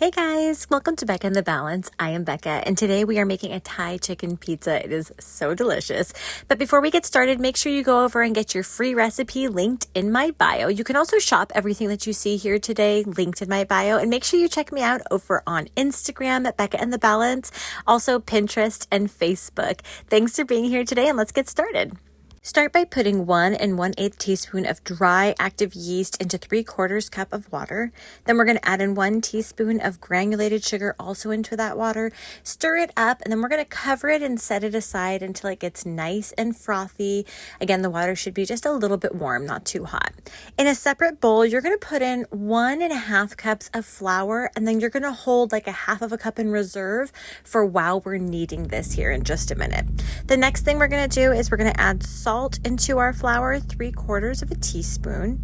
Hey guys, welcome to Becca and the Balance. I am Becca, and today we are making a Thai chicken pizza. It is so delicious. But before we get started, make sure you go over and get your free recipe linked in my bio. You can also shop everything that you see here today linked in my bio, and make sure you check me out over on Instagram at Becca and the Balance, also Pinterest and Facebook. Thanks for being here today, and let's get started. Start by putting 1 1/8 teaspoon of dry active yeast into 3/4 cup of water. Then we're going to add in 1 teaspoon of granulated sugar also into that water. Stir it up, and then we're going to cover it and set it aside until it gets nice and frothy. Again, the water should be just a little bit warm, not too hot. In a separate bowl, you're going to put in 1 1/2 cups of flour, and then you're going to hold like a 1/2 cup in reserve for while we're kneading this here in just a minute. The next thing we're going to do is we're going to add salt into our flour, 3/4 of a teaspoon.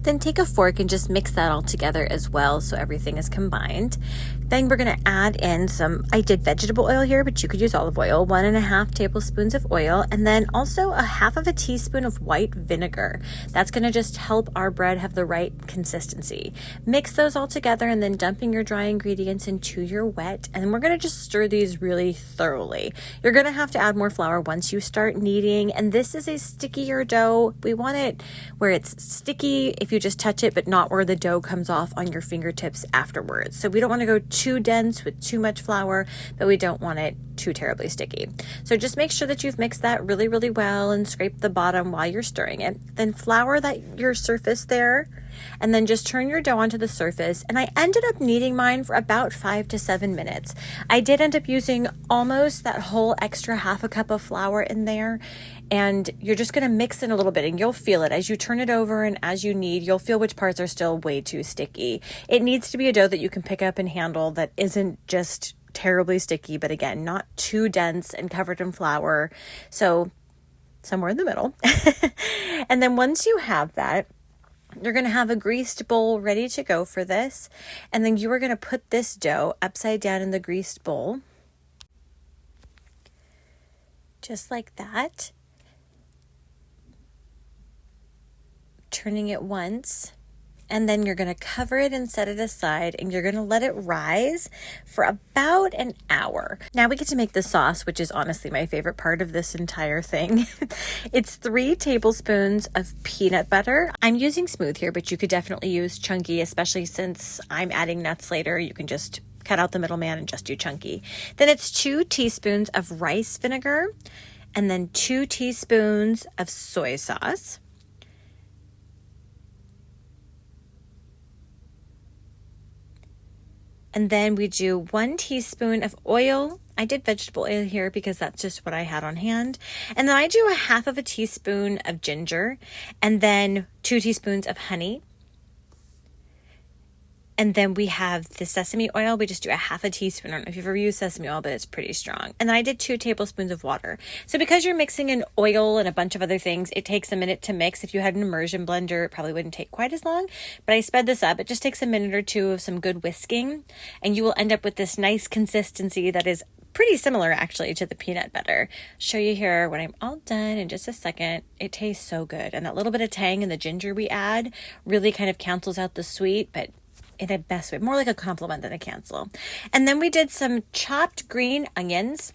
Then take a fork and just mix that all together as well so everything is combined. Then we're going to add in I did vegetable oil here, but you could use olive oil, 1 1/2 tablespoons of oil, and then also a 1/2 teaspoon of white vinegar. That's going to just help our bread have the right consistency. Mix those all together and then dumping your dry ingredients into your wet, and then we're going to just stir these really thoroughly. You're going to have to add more flour once you start kneading, and this is a stickier dough. We want it where it's sticky if you just touch it, but not where the dough comes off on your fingertips afterwards. So we don't want to go too dense with too much flour, but we don't want it too terribly sticky. So just make sure that you've mixed that really, really well and scrape the bottom while you're stirring it. Then flour your surface there, and then just turn your dough onto the surface. And I ended up kneading mine for about 5 to 7 minutes. I did end up using almost that whole extra 1/2 cup of flour in there. And you're just going to mix it a little bit, and you'll feel it as you turn it over and as you knead. You'll feel which parts are still way too sticky. It needs to be a dough that you can pick up and handle that isn't just terribly sticky, but again, not too dense and covered in flour. So somewhere in the middle. And then once you have that, you're going to have a greased bowl ready to go for this. And then you are going to put this dough upside down in the greased bowl. Just like that. Turning it once, and then you're going to cover it and set it aside, and you're going to let it rise for about an hour. Now we get to make the sauce, which is honestly my favorite part of this entire thing. It's 3 tablespoons of peanut butter. I'm using smooth here, but you could definitely use chunky, especially since I'm adding nuts later. You can just cut out the middleman and just do chunky. Then it's 2 teaspoons of rice vinegar, and then 2 teaspoons of soy sauce. And then we do 1 teaspoon of oil. I did vegetable oil here because that's just what I had on hand. And then I do a 1/2 teaspoon of ginger, and then 2 teaspoons of honey. And then we have the sesame oil. We just do a 1/2 teaspoon. I don't know if you've ever used sesame oil, but it's pretty strong. And then I did 2 tablespoons of water. So because you're mixing in oil and a bunch of other things, it takes a minute to mix. If you had an immersion blender, it probably wouldn't take quite as long. But I sped this up. It just takes a minute or two of some good whisking, and you will end up with this nice consistency that is pretty similar actually to the peanut butter. Show you here when I'm all done in just a second. It tastes so good. And that little bit of tang in the ginger we add really kind of cancels out the sweet, but in a best way, more like a compliment than a cancel. And then we did some chopped green onions,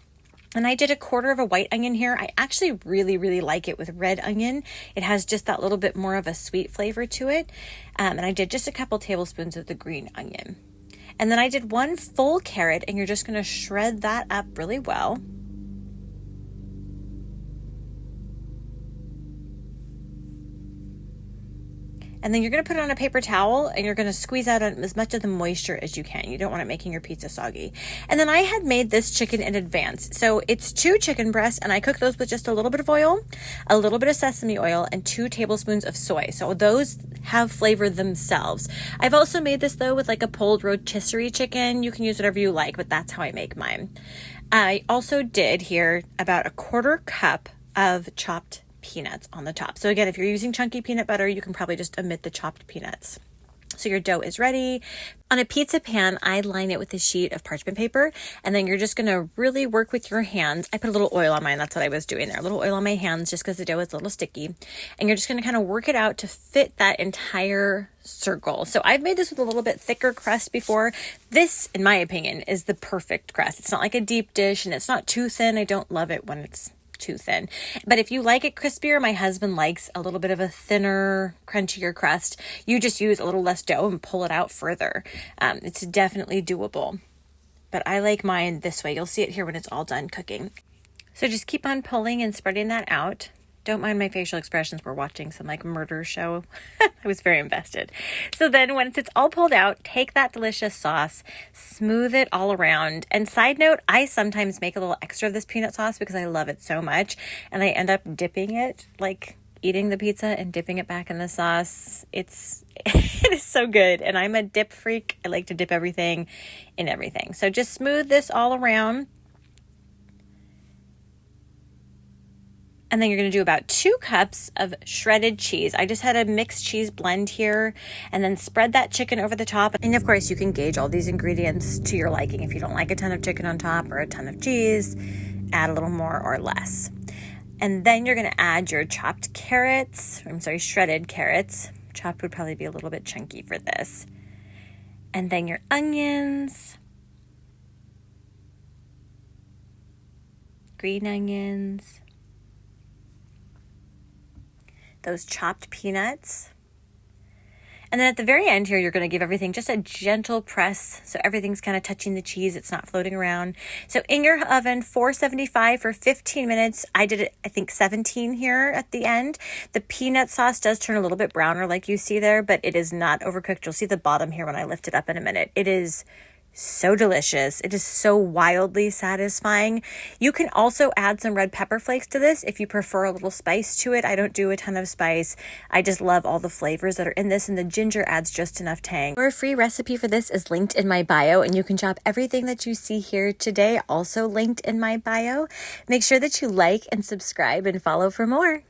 and I did 1/4 of a white onion here. I actually really, really like it with red onion. It has just that little bit more of a sweet flavor to it. And I did just a couple tablespoons of the green onion. And then I did 1 full carrot, and you're just going to shred that up really well. And then you're going to put it on a paper towel, and you're going to squeeze out as much of the moisture as you can. You don't want it making your pizza soggy. And then I had made this chicken in advance. So it's 2 chicken breasts, and I cooked those with just a little bit of oil, a little bit of sesame oil, and 2 tablespoons of soy. So those have flavor themselves. I've also made this though with like a pulled rotisserie chicken. You can use whatever you like, but that's how I make mine. I also did here about 1/4 cup of chopped peanuts on the top. So again, if you're using chunky peanut butter, you can probably just omit the chopped peanuts. So your dough is ready. On a pizza pan, I line it with a sheet of parchment paper, and then you're just going to really work with your hands. I put a little oil on mine. That's what I was doing there. A little oil on my hands just because the dough is a little sticky. And you're just going to kind of work it out to fit that entire circle. So I've made this with a little bit thicker crust before. This, in my opinion, is the perfect crust. It's not like a deep dish, and it's not too thin. I don't love it when it's too thin. But if you like it crispier, my husband likes a little bit of a thinner, crunchier crust. You just use a little less dough and pull it out further. It's definitely doable. But I like mine this way. You'll see it here when it's all done cooking. So just keep on pulling and spreading that out. Don't mind my facial expressions. We're watching some like murder show. I was very invested. So then once it's all pulled out, take that delicious sauce, smooth it all around. And side note, I sometimes make a little extra of this peanut sauce because I love it so much. And I end up dipping it, like eating the pizza and dipping it back in the sauce. It is so good. And I'm a dip freak. I like to dip everything in everything. So just smooth this all around. And then you're going to do about 2 cups of shredded cheese. I just had a mixed cheese blend here, and then spread that chicken over the top. And of course, you can gauge all these ingredients to your liking. If you don't like a ton of chicken on top or a ton of cheese, add a little more or less. And then you're going to add your shredded carrots. Chopped would probably be a little bit chunky for this. And then your onions, green onions, those chopped peanuts. And then at the very end here, you're going to give everything just a gentle press so everything's kind of touching the cheese. It's not floating around. So in your oven, 475 for 15 minutes. I did it, I think 17 here at the end. The peanut sauce does turn a little bit browner like you see there, but it is not overcooked. You'll see the bottom here when I lift it up in a minute. It is so delicious. It is so wildly satisfying. You can also add some red pepper flakes to this if you prefer a little spice to it. I don't do a ton of spice. I just love all the flavors that are in this, and the ginger adds just enough tang. Our free recipe for this is linked in my bio, and you can shop everything that you see here today, also linked in my bio. Make sure that you like and subscribe and follow for more.